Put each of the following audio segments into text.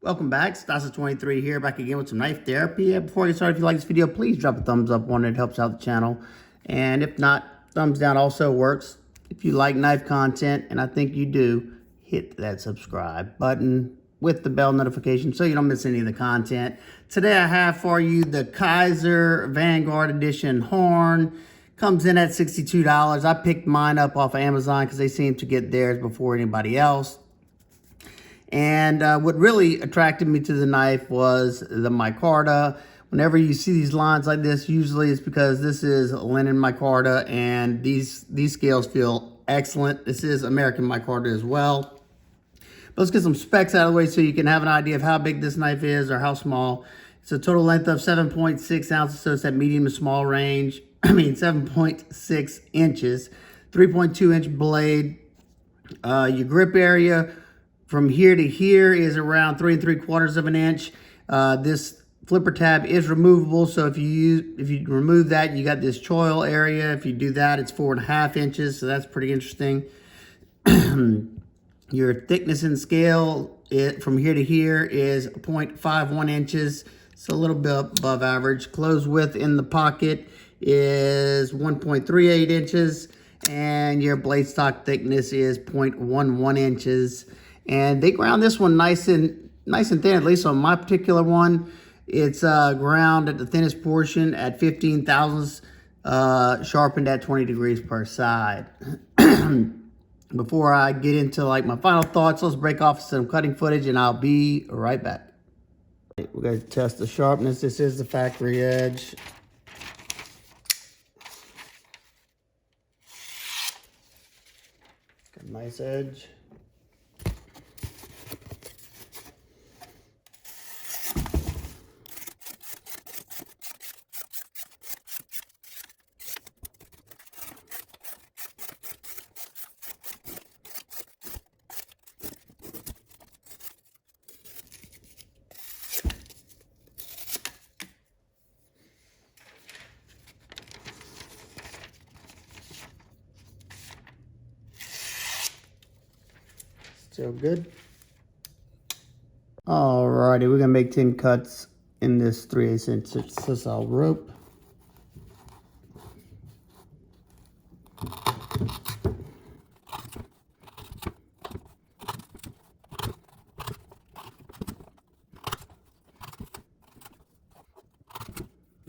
Welcome back. Stasa23 here, back again with some knife therapy. Before I get started, if you like this video, please drop a thumbs up on it. It helps out the channel. And if not, thumbs down also works. If you like knife content, and I think you do, hit that subscribe button with the bell notification so you don't miss any of the content. Today I have for you the Kizer Vanguard Edition horn. Comes in at $62. I picked mine up off of Amazon because they seem to get theirs before anybody else. And what really attracted me to the knife was the micarta. Whenever you see these lines like this, usually it's because this is linen micarta, and these scales feel excellent. This is American micarta as well. But let's get some specs out of the way so you can have an idea of how big this knife is or how small. It's a total length of 7.6 ounces, so it's that medium to small range. 7.6 inches, 3.2 inch blade. Your grip area from here to here is around 3 3/4 of an inch. This flipper tab is removable, so if you remove that, you got this choil area. If you do that, it's 4.5 inches, so that's pretty interesting. Your thickness in scale from here to here is 0.51 inches, so a little bit above average. Closed width in the pocket is 1.38 inches, and your blade stock thickness is 0.11 inches. And they ground this one nice and thin, at least on my particular one. It's ground at the thinnest portion at 15 thousandths, sharpened at 20 degrees per side. Before I get into like my final thoughts, let's break off some cutting footage and I'll be right back. We're going to test the sharpness. This is the factory edge. Got a nice edge. Still good. Alrighty, we're gonna make 10 cuts in this 3/8 inch sisal rope.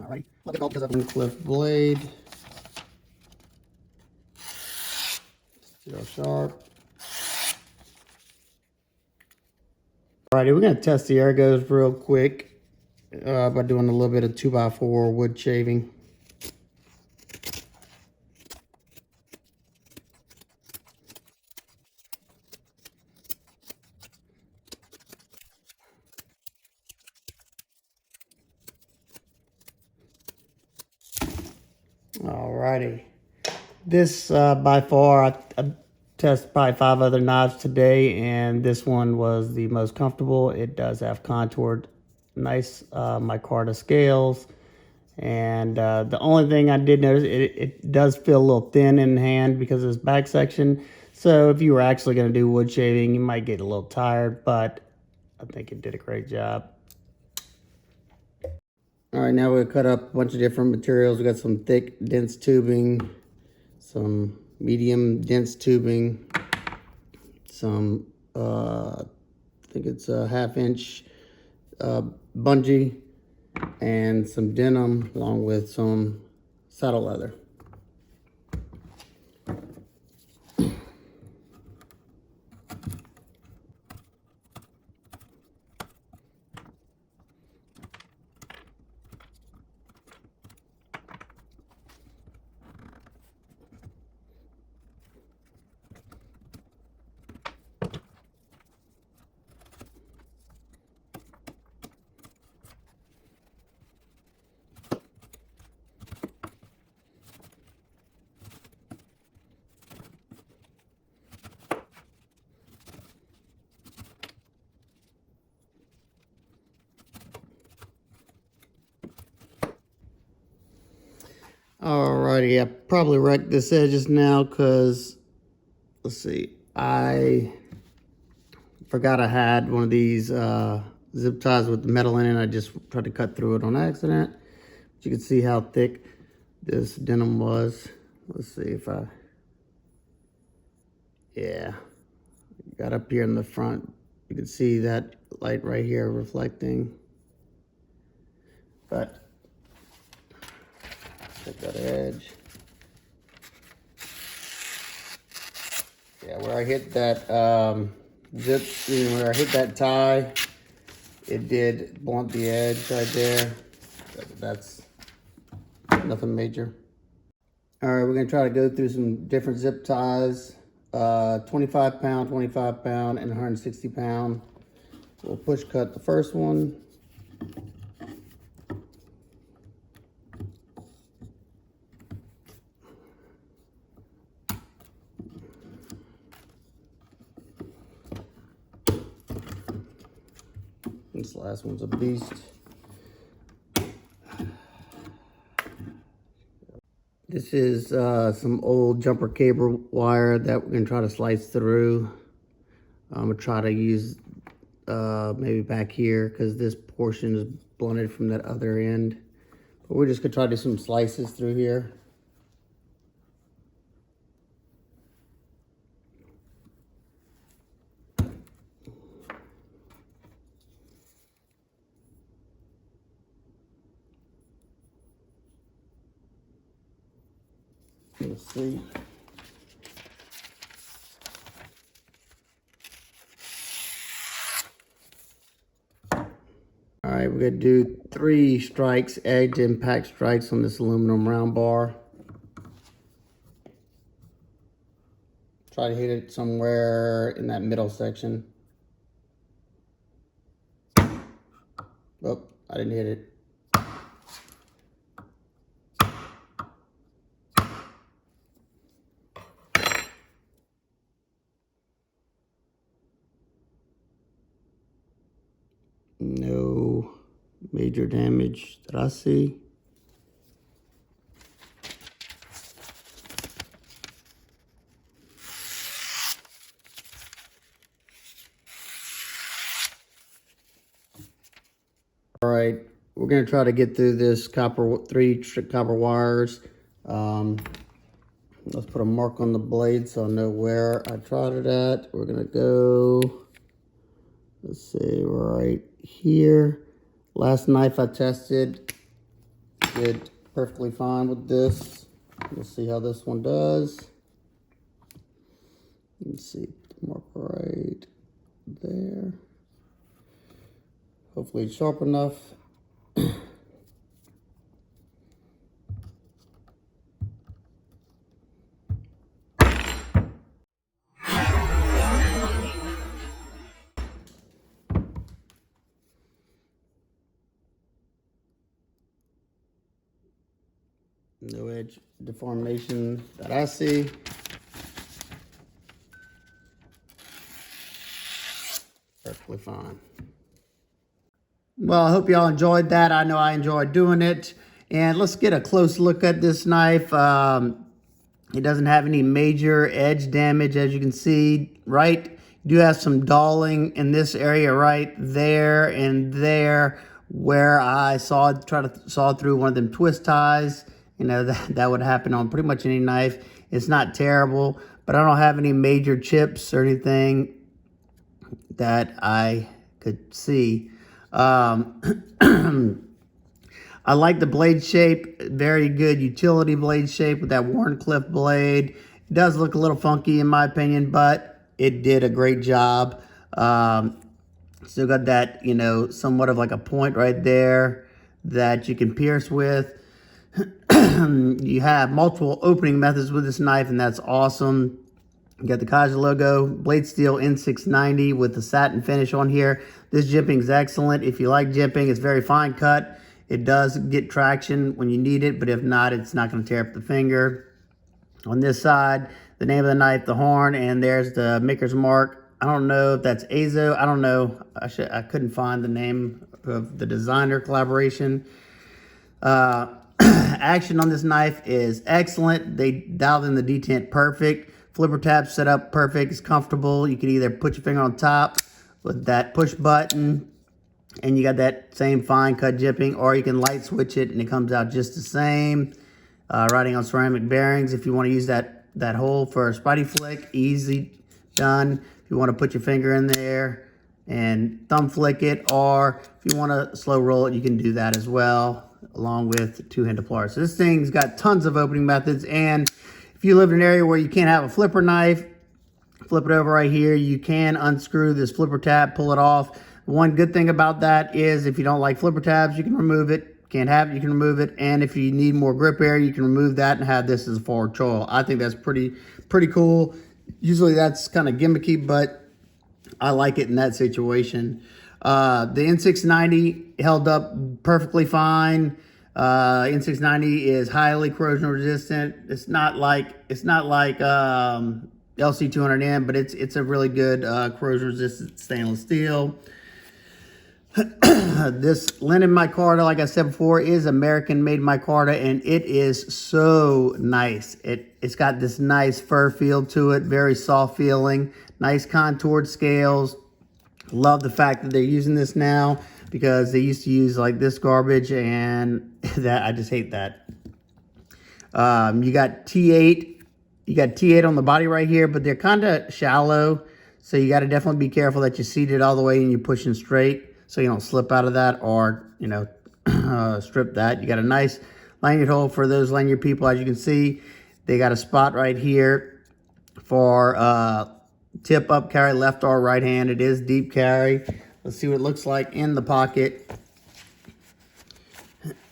Alright, let it go because I'm cliff blade. Still sharp. Alrighty, we're going to test the ergos real quick by doing a little bit of 2x4 wood shaving. Alrighty, this by far, I tested probably 5 other knives today, and this one was the most comfortable. It does have contoured, nice micarta scales, and the only thing I did notice, it does feel a little thin in hand because of this back section. So if you were actually going to do wood shaving, you might get a little tired, but I think it did a great job. All right, now we'll cut up a bunch of different materials. We got some thick, dense tubing, some medium, dense tubing, some, I think it's a 1/2 inch bungee, and some denim, along with some saddle leather. Alrighty, I probably wrecked this edges now because, let's see, I forgot I had one of these zip ties with the metal in it. I just tried to cut through it on accident. But you can see how thick this denim was. Let's see if yeah, got up here in the front. You can see that light right here reflecting. But check that edge. Yeah, where I hit that zip, where I hit that tie, it did blunt the edge right there. That's nothing major. All right, we're gonna try to go through some different zip ties. 25 pound, 25 pound, and 160 pound. We'll push cut the first one. This last one's a beast. This is some old jumper cable wire that we're gonna try to slice through. I'm gonna try to use maybe back here because this portion is blunted from that other end. But we're just gonna try to do some slices through here. Let's see. All right, we're gonna do 3 strikes, edge impact strikes on this aluminum round bar. Try to hit it somewhere in that middle section. Oh, I didn't hit it. No major damage that I see. All right, we're gonna try to get through this 3 copper wires. Let's put a mark on the blade so I know where I tried it at. We're gonna go, let's see, right here. Last knife I tested did perfectly fine with this. We'll see how this one does. Let's see, mark right there. Hopefully it's sharp enough. No edge deformation that I see. Perfectly fine. Well, I hope y'all enjoyed that. I know I enjoyed doing it. And let's get a close look at this knife. It doesn't have any major edge damage, as you can see, right? You do have some dulling in this area right there and there where I try to saw through one of them twist ties. You know, that would happen on pretty much any knife. It's not terrible, but I don't have any major chips or anything that I could see. I like the blade shape, very good utility blade shape with that Warncliffe blade. It does look a little funky in my opinion, but it did a great job. Still got that, you know, somewhat of like a point right there that you can pierce with. You have multiple opening methods with this knife, and that's awesome. You got the Kizer logo, blade steel N690 with the satin finish on here. This jimping is excellent. If you like jimping, it's very fine cut. It does get traction when you need it, but if not, it's not going to tear up the finger. On this side, the name of the knife, the horn, and there's the maker's mark. I don't know if that's Azo. I don't know. I couldn't find the name of the designer collaboration. Action on this knife is excellent. They dialed in the detent perfect. Flipper tab set up perfect. It's comfortable. You can either put your finger on top with that push button, and you got that same fine cut jipping, or you can light switch it and it comes out just the same. Riding on ceramic bearings, if you want to use that hole for a spidey flick, easy done. If you want to put your finger in there and thumb flick it, or if you want to slow roll it, you can do that as well, along with two-handed pliers. So this thing's got tons of opening methods, and if you live in an area where you can't have a flipper knife, flip it over right here. You can unscrew this flipper tab, pull it off. One good thing about that is if you don't like flipper tabs, you can remove it. Can't have it, you can remove it. And if you need more grip area, you can remove that and have this as a forward choil. I think that's pretty cool. Usually that's kind of gimmicky, but I like it in that situation. The N690 held up perfectly fine. N690 is highly corrosion resistant. It's not like LC200N, but it's a really good corrosion resistant stainless steel. This linen micarta, like I said before, is American made micarta, and it is so nice. It's got this nice fur feel to it, very soft feeling, nice contoured scales. Love the fact that they're using this now, because they used to use like this garbage, and that I just hate that. You got T8. You got T8 on the body right here, but they're kind of shallow, so you got to definitely be careful that you seat it all the way and you're pushing straight, so you don't slip out of that or, you know, strip that. You got a nice lanyard hole for those lanyard people. As you can see, they got a spot right here for tip up carry, left or right hand. It is deep carry. Let's see what it looks like in the pocket.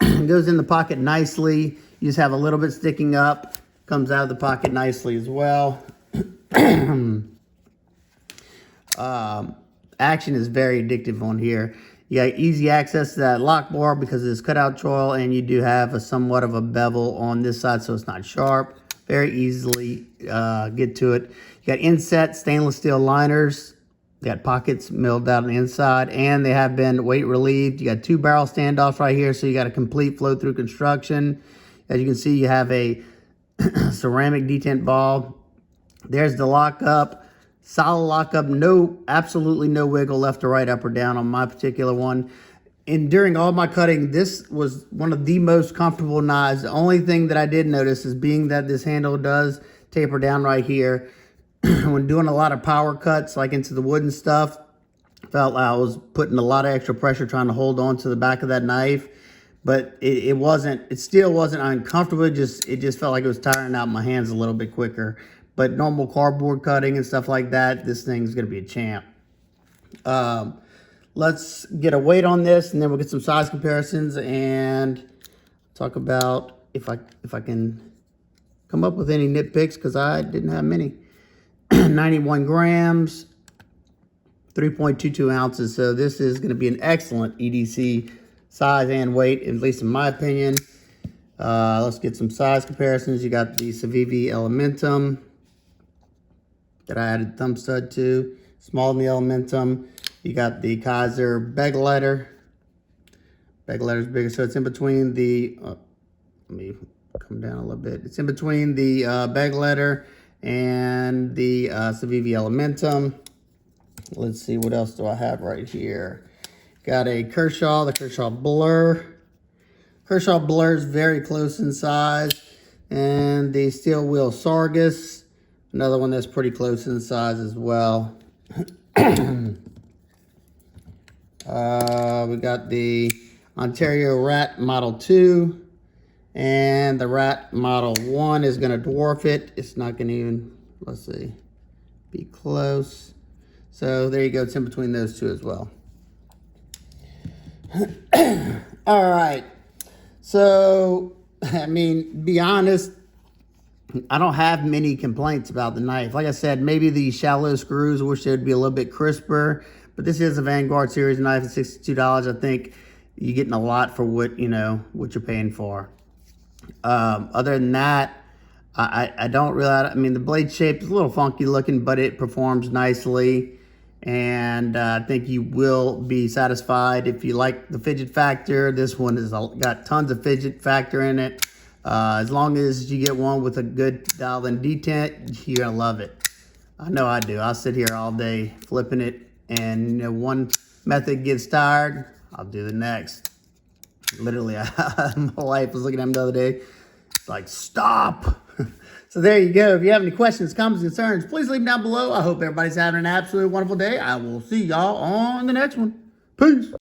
It goes in the pocket nicely. You just have a little bit sticking up. Comes out of the pocket nicely as well. Action is very addictive on here. You got easy access to that lock bar because of this cutout choil, and you do have a somewhat of a bevel on this side, so it's not sharp. Very easily get to it. You got inset stainless steel liners. They got pockets milled out on the inside, and they have been weight relieved. You got two barrel standoffs right here, so you got a complete flow through construction. As you can see, you have a ceramic detent ball. There's the lockup. Solid lockup. Absolutely no wiggle left or right, up or down on my particular one. And during all my cutting, this was one of the most comfortable knives. The only thing that I did notice is being that this handle does taper down right here. When doing a lot of power cuts, like into the wood and stuff, felt like I was putting a lot of extra pressure trying to hold on to the back of that knife. But it still wasn't uncomfortable. It just felt like it was tiring out my hands a little bit quicker. But normal cardboard cutting and stuff like that, this thing's gonna be a champ. Let's get a weight on this, and then we'll get some size comparisons and talk about if I can come up with any nitpicks, because I didn't have many. 91 grams, 3.22 ounces. So this is gonna be an excellent EDC size and weight, at least in my opinion. Let's get some size comparisons. You got the Civivi Elementum that I added thumb stud to, small in the Elementum. You got the Kizer beg letter. Beg letter's bigger, so it's in between the, let me come down a little bit. It's in between the beg letter and the Civivi Elementum. Let's see, what else do I have right here? Got a Kershaw, the Kershaw Blur. Kershaw Blur is very close in size. And the Steel Wheel Sargus, another one that's pretty close in size as well. We got the Ontario Rat Model 2. And the Rat Model 1 is going to dwarf it. It's not going to even, let's see, be close. So there you go. It's in between those two as well. All right. So, I mean, be honest, I don't have many complaints about the knife. Like I said, maybe the shallow screws, I wish they would be a little bit crisper. But this is a Vanguard series knife at $62. I think you're getting a lot for what you're paying for. Other than that, I don't really, I mean, the blade shape is a little funky looking, but it performs nicely. And I think you will be satisfied. If you like the fidget factor, this one has got tons of fidget factor in it. As long as you get one with a good dialed-in detent, you're gonna love it. I know I do. I'll sit here all day flipping it, and one method gets tired, I'll do the next. Literally, my wife was looking at him the other day. It's like, stop. So there you go. If you have any questions, comments, concerns, please leave them down below. I hope everybody's having an absolutely wonderful day. I will see y'all on the next one. Peace.